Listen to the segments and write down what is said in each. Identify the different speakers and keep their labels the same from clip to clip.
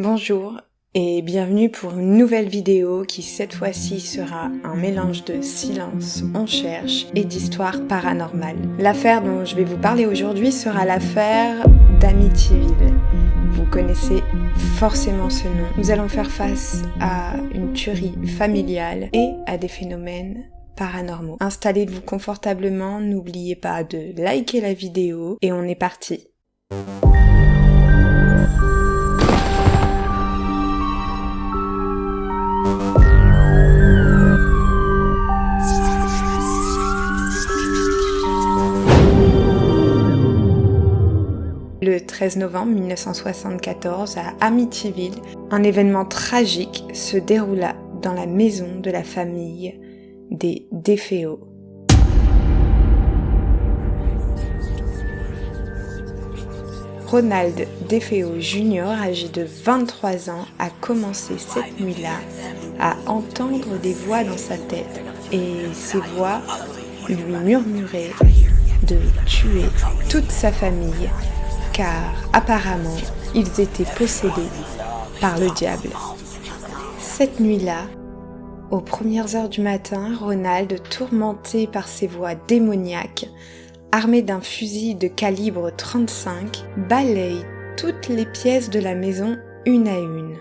Speaker 1: Bonjour et bienvenue pour une nouvelle vidéo qui cette fois-ci sera un mélange de silence, on cherche et d'histoire paranormale. L'affaire dont je vais vous parler aujourd'hui sera l'affaire d'Amityville. Vous connaissez forcément ce nom. Nous allons faire face à une tuerie familiale et à des phénomènes paranormaux. Installez-vous confortablement, n'oubliez pas de liker la vidéo et on est parti. Le 13 novembre 1974, à Amityville, un événement tragique se déroula dans la maison de la famille des DeFeo. Ronald DeFeo Jr., âgé de 23 ans, a commencé cette nuit-là à entendre des voix dans sa tête et ces voix lui murmuraient de tuer toute sa famille car apparemment ils étaient possédés par le diable. Cette nuit-là, aux premières heures du matin, Ronald, tourmenté par ces voix démoniaques, armé d'un fusil de calibre 35, balaye toutes les pièces de la maison une à une,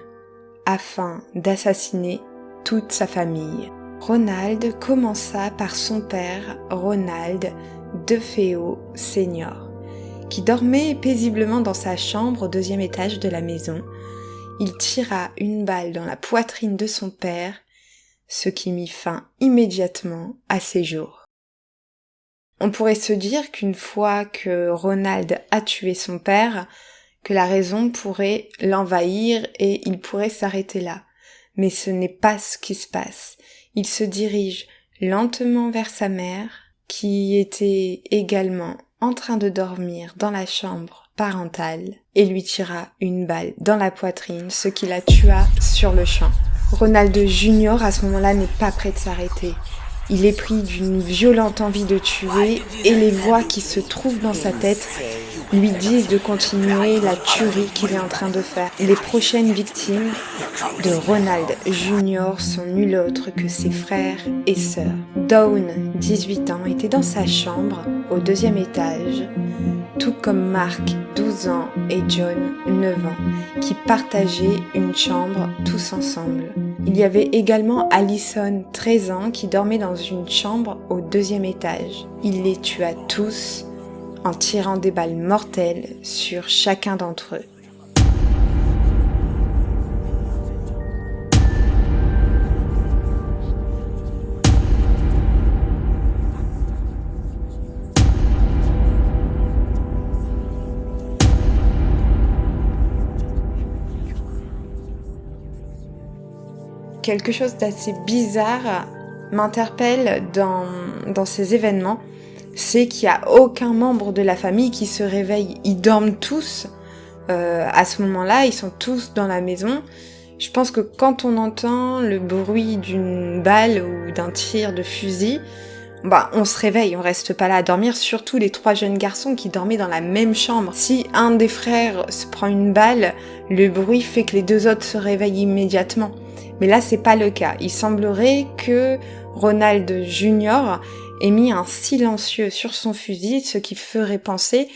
Speaker 1: afin d'assassiner toute sa famille. Ronald commença par son père, Ronald DeFeo Sr., qui dormait paisiblement dans sa chambre au 2e étage de la maison. Il tira une balle dans la poitrine de son père, ce qui mit fin immédiatement à ses jours. On pourrait se dire qu'une fois que Ronald a tué son père, que la raison pourrait l'envahir et il pourrait s'arrêter là. Mais ce n'est pas ce qui se passe. Il se dirige lentement vers sa mère, qui était également en train de dormir dans la chambre parentale, et lui tira une balle dans la poitrine, ce qui la tua sur le champ. Ronald Jr. à ce moment-là n'est pas prêt de s'arrêter. Il est pris d'une violente envie de tuer et les voix qui se trouvent dans sa tête lui disent de continuer la tuerie qu'il est en train de faire. Les prochaines victimes de Ronald Jr. sont nul autre que ses frères et sœurs. Dawn, 18 ans, était dans sa chambre au 2e étage, tout comme Mark, 12 ans, et John, 9 ans, qui partageaient une chambre tous ensemble. Il y avait également Allison, 13 ans, qui dormait dans une chambre au 2e étage. Il les tua tous en tirant des balles mortelles sur chacun d'entre eux. Quelque chose d'assez bizarre m'interpelle dans ces événements, c'est qu'il n'y a aucun membre de la famille qui se réveille. Ils dorment tous à ce moment-là, ils sont tous dans la maison. Je pense que quand on entend le bruit d'une balle ou d'un tir de fusil, on se réveille, on reste pas là à dormir, surtout les 3 jeunes garçons qui dormaient dans la même chambre. Si un des frères se prend une balle, le bruit fait que les 2 autres se réveillent immédiatement. Mais là, c'est pas le cas. Il semblerait que Ronald Jr. ait mis un silencieux sur son fusil, ce qui ferait penser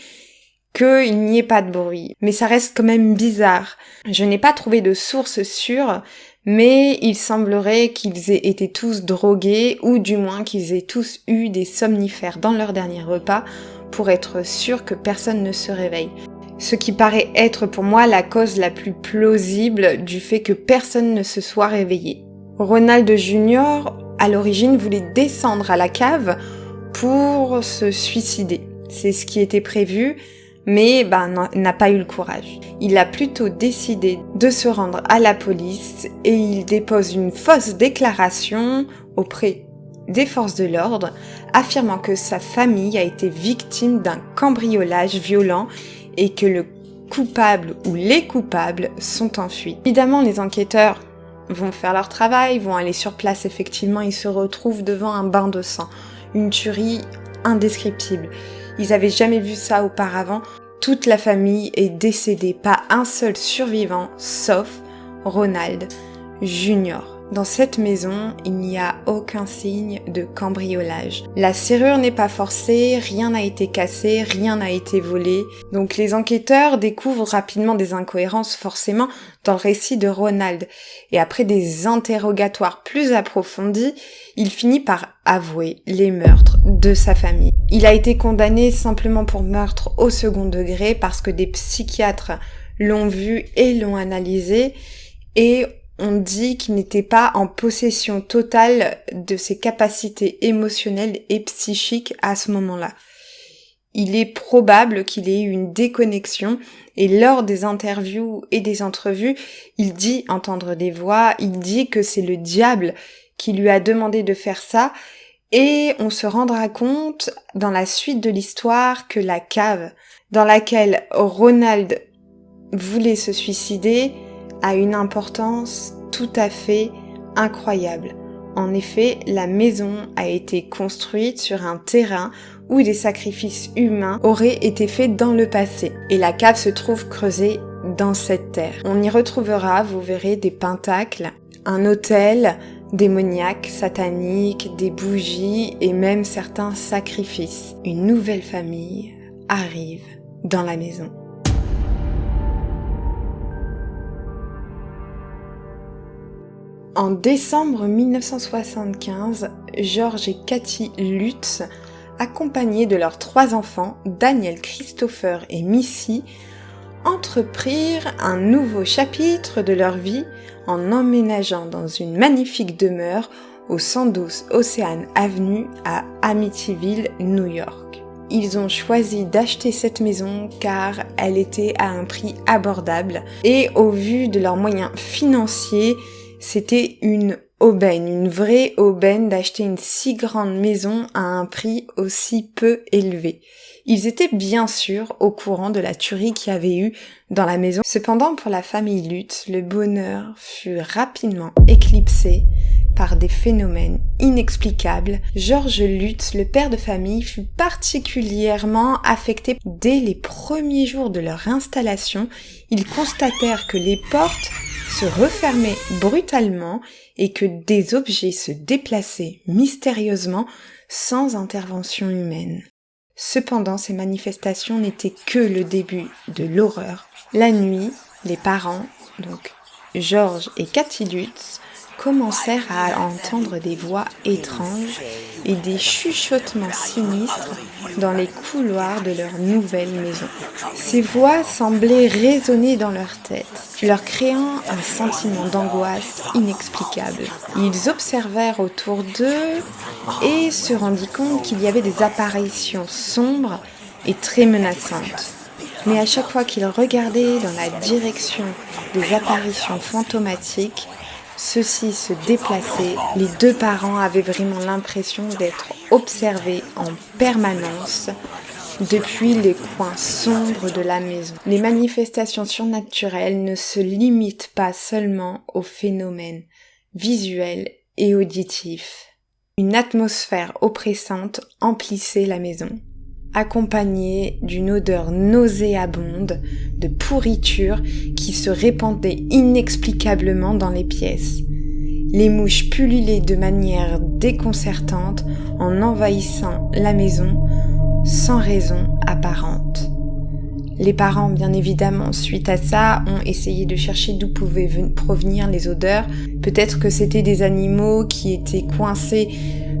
Speaker 1: qu'il n'y ait pas de bruit. Mais ça reste quand même bizarre. Je n'ai pas trouvé de source sûre, mais il semblerait qu'ils aient été tous drogués, ou du moins qu'ils aient tous eu des somnifères dans leur dernier repas, pour être sûr que personne ne se réveille. Ce qui paraît être pour moi la cause la plus plausible du fait que personne ne se soit réveillé. Ronald Jr., à l'origine, voulait descendre à la cave pour se suicider. C'est ce qui était prévu, mais n'a pas eu le courage. Il a plutôt décidé de se rendre à la police et il dépose une fausse déclaration auprès des forces de l'ordre, affirmant que sa famille a été victime d'un cambriolage violent et que le coupable ou les coupables sont enfuis. Évidemment, les enquêteurs vont faire leur travail, vont aller sur place, effectivement, ils se retrouvent devant un bain de sang. Une tuerie indescriptible. Ils avaient jamais vu ça auparavant. Toute la famille est décédée, pas un seul survivant, sauf Ronald Jr. Dans cette maison, il n'y a aucun signe de cambriolage. La serrure n'est pas forcée, rien n'a été cassé, rien n'a été volé. Donc les enquêteurs découvrent rapidement des incohérences forcément dans le récit de Ronald. Et après des interrogatoires plus approfondis, il finit par avouer les meurtres de sa famille. Il a été condamné simplement pour meurtre au second degré parce que des psychiatres l'ont vu et l'ont analysé et on dit qu'il n'était pas en possession totale de ses capacités émotionnelles et psychiques à ce moment-là. Il est probable qu'il ait eu une déconnexion et lors des interviews et des entrevues, il dit entendre des voix, il dit que c'est le diable qui lui a demandé de faire ça et on se rendra compte dans la suite de l'histoire que la cave dans laquelle Ronald voulait se suicider a une importance tout à fait incroyable. En effet, la maison a été construite sur un terrain où des sacrifices humains auraient été faits dans le passé. Et la cave se trouve creusée dans cette terre. On y retrouvera, vous verrez, des pentacles, un autel démoniaque, satanique, des bougies et même certains sacrifices. Une nouvelle famille arrive dans la maison. En décembre 1975, George et Kathy Lutz, accompagnés de leurs 3 enfants, Daniel, Christopher et Missy, entreprirent un nouveau chapitre de leur vie en emménageant dans une magnifique demeure au 112 Ocean Avenue à Amityville, New York. Ils ont choisi d'acheter cette maison car elle était à un prix abordable et au vu de leurs moyens financiers, c'était une aubaine, une vraie aubaine d'acheter une si grande maison à un prix aussi peu élevé. Ils étaient bien sûr au courant de la tuerie qu'il y avait eu dans la maison. Cependant, pour la famille Lutz, le bonheur fut rapidement éclipsé par des phénomènes inexplicables. George Lutz, le père de famille, fut particulièrement affecté. Dès les premiers jours de leur installation, ils constatèrent que les portes se refermaient brutalement et que des objets se déplaçaient mystérieusement sans intervention humaine. Cependant, ces manifestations n'étaient que le début de l'horreur. La nuit, les parents, donc George et Kathy Lutz, commencèrent à entendre des voix étranges et des chuchotements sinistres dans les couloirs de leur nouvelle maison. Ces voix semblaient résonner dans leur tête, leur créant un sentiment d'angoisse inexplicable. Ils observèrent autour d'eux et se rendirent compte qu'il y avait des apparitions sombres et très menaçantes. Mais à chaque fois qu'ils regardaient dans la direction des apparitions fantomatiques, ceux-ci se déplaçaient. Les 2 parents avaient vraiment l'impression d'être observés en permanence depuis les coins sombres de la maison. Les manifestations surnaturelles ne se limitent pas seulement aux phénomènes visuels et auditifs. Une atmosphère oppressante emplissait la maison, accompagnée d'une odeur nauséabonde de pourriture qui se répandait inexplicablement dans les pièces. Les mouches pullulaient de manière déconcertante en envahissant la maison sans raison apparente. Les parents, bien évidemment, suite à ça, ont essayé de chercher d'où pouvaient provenir les odeurs. Peut-être que c'était des animaux qui étaient coincés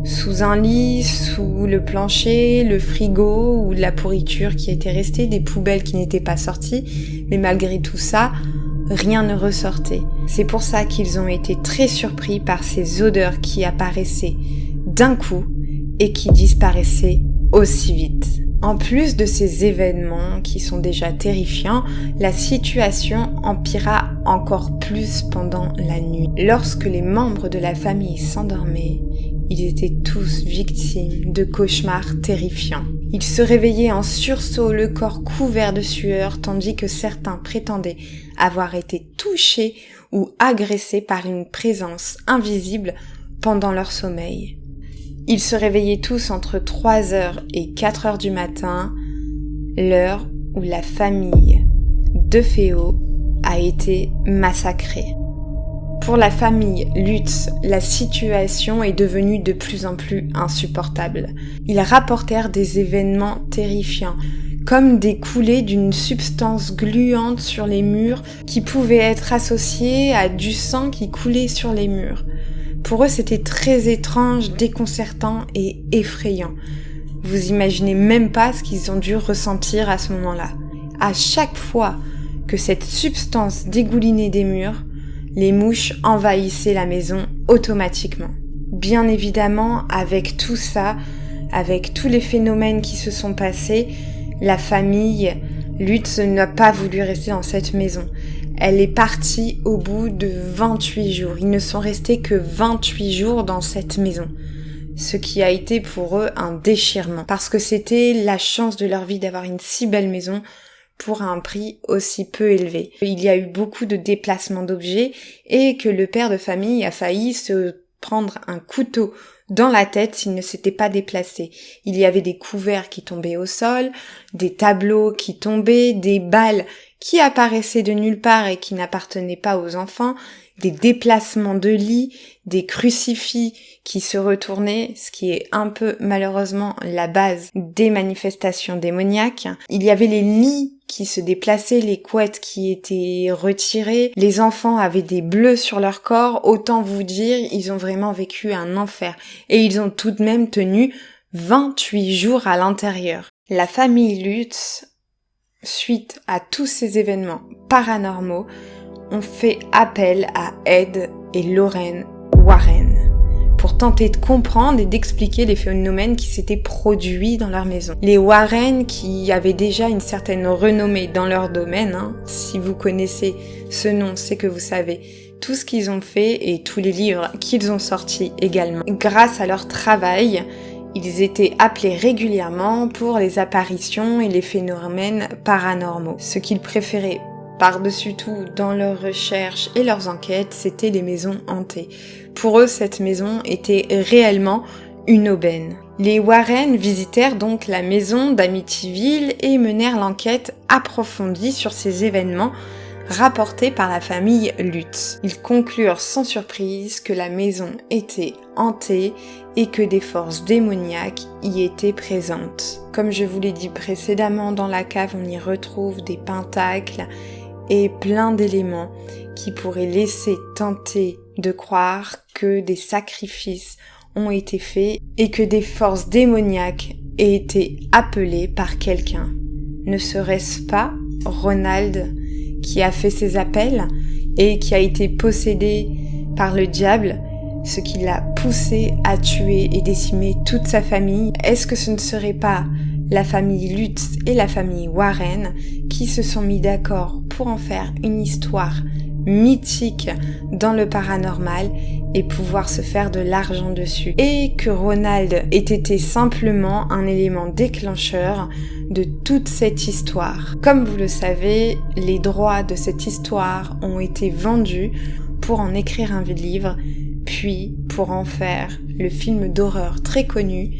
Speaker 1: sous un lit, sous le plancher, le frigo ou de la pourriture qui était restée, des poubelles qui n'étaient pas sorties. Mais malgré tout ça, rien ne ressortait. C'est pour ça qu'ils ont été très surpris par ces odeurs qui apparaissaient d'un coup et qui disparaissaient aussi vite. En plus de ces événements qui sont déjà terrifiants, la situation empira encore plus pendant la nuit. Lorsque les membres de la famille s'endormaient, ils étaient tous victimes de cauchemars terrifiants. Ils se réveillaient en sursaut, le corps couvert de sueur, tandis que certains prétendaient avoir été touchés ou agressés par une présence invisible pendant leur sommeil. Ils se réveillaient tous entre 3h et 4h du matin, l'heure où la famille de Féo a été massacrée. Pour la famille Lutz, la situation est devenue de plus en plus insupportable. Ils rapportèrent des événements terrifiants, comme des coulées d'une substance gluante sur les murs qui pouvait être associée à du sang qui coulait sur les murs. Pour eux, c'était très étrange, déconcertant et effrayant. Vous imaginez même pas ce qu'ils ont dû ressentir à ce moment-là. À chaque fois que cette substance dégoulinait des murs, les mouches envahissaient la maison automatiquement. Bien évidemment, avec tout ça, avec tous les phénomènes qui se sont passés, la famille Lutz n'a pas voulu rester dans cette maison. Elle est partie au bout de 28 jours. Ils ne sont restés que 28 jours dans cette maison. Ce qui a été pour eux un déchirement. Parce que c'était la chance de leur vie d'avoir une si belle maison pour un prix aussi peu élevé. Il y a eu beaucoup de déplacements d'objets et que le père de famille a failli se prendre un couteau dans la tête s'il ne s'était pas déplacé. Il y avait des couverts qui tombaient au sol, des tableaux qui tombaient, des balles qui apparaissaient de nulle part et qui n'appartenaient pas aux enfants, des déplacements de lits, des crucifix qui se retournaient, ce qui est un peu malheureusement la base des manifestations démoniaques. Il y avait les lits qui se déplaçaient, les couettes qui étaient retirées, les enfants avaient des bleus sur leur corps, autant vous dire, ils ont vraiment vécu un enfer. Et ils ont tout de même tenu 28 jours à l'intérieur. La famille Lutz, suite à tous ces événements paranormaux, ont fait appel à Ed et Lorraine Warren pour tenter de comprendre et d'expliquer les phénomènes qui s'étaient produits dans leur maison. Les Warren, qui avaient déjà une certaine renommée dans leur domaine, si vous connaissez ce nom, c'est que vous savez tout ce qu'ils ont fait et tous les livres qu'ils ont sortis également. Grâce à leur travail, ils étaient appelés régulièrement pour les apparitions et les phénomènes paranormaux. Ce qu'ils préféraient par-dessus tout dans leurs recherches et leurs enquêtes, c'était les maisons hantées. Pour eux, cette maison était réellement une aubaine. Les Warren visitèrent donc la maison d'Amityville et menèrent l'enquête approfondie sur ces événements rapportés par la famille Lutz. Ils conclurent sans surprise que la maison était hantée et que des forces démoniaques y étaient présentes. Comme je vous l'ai dit précédemment, dans la cave, on y retrouve des pentacles et plein d'éléments qui pourraient laisser tenter de croire que des sacrifices ont été faits et que des forces démoniaques aient été appelées par quelqu'un. Ne serait-ce pas Ronald qui a fait ces appels et qui a été possédé par le diable, ce qui l'a poussé à tuer et décimer toute sa famille? Est-ce que ce ne serait pas la famille Lutz et la famille Warren qui se sont mis d'accord pour en faire une histoire mythique dans le paranormal et pouvoir se faire de l'argent dessus, et que Ronald ait été simplement un élément déclencheur de toute cette histoire? Comme vous le savez, les droits de cette histoire ont été vendus pour en écrire un livre, puis pour en faire le film d'horreur très connu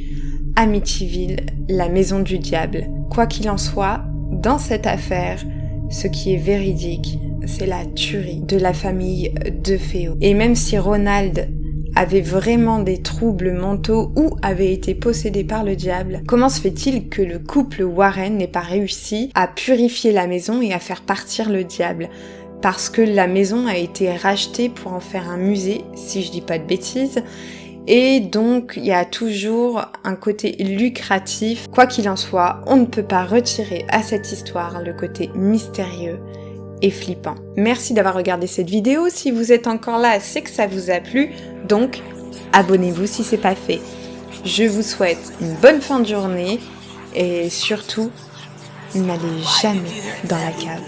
Speaker 1: Amityville, la maison du diable. Quoi qu'il en soit, dans cette affaire, ce qui est véridique, c'est la tuerie de la famille de Féo. Et même si Ronald avait vraiment des troubles mentaux ou avait été possédé par le diable, comment se fait-il que le couple Warren n'ait pas réussi à purifier la maison et à faire partir le diable? Parce que la maison a été rachetée pour en faire un musée, si je dis pas de bêtises, et donc il y a toujours un côté lucratif. Quoi qu'il en soit, on ne peut pas retirer à cette histoire le côté mystérieux et flippant. Merci d'avoir regardé cette vidéo. Si vous êtes encore là, c'est que ça vous a plu, donc abonnez-vous si c'est pas fait. Je vous souhaite une bonne fin de journée et surtout, n'allez jamais dans la cave.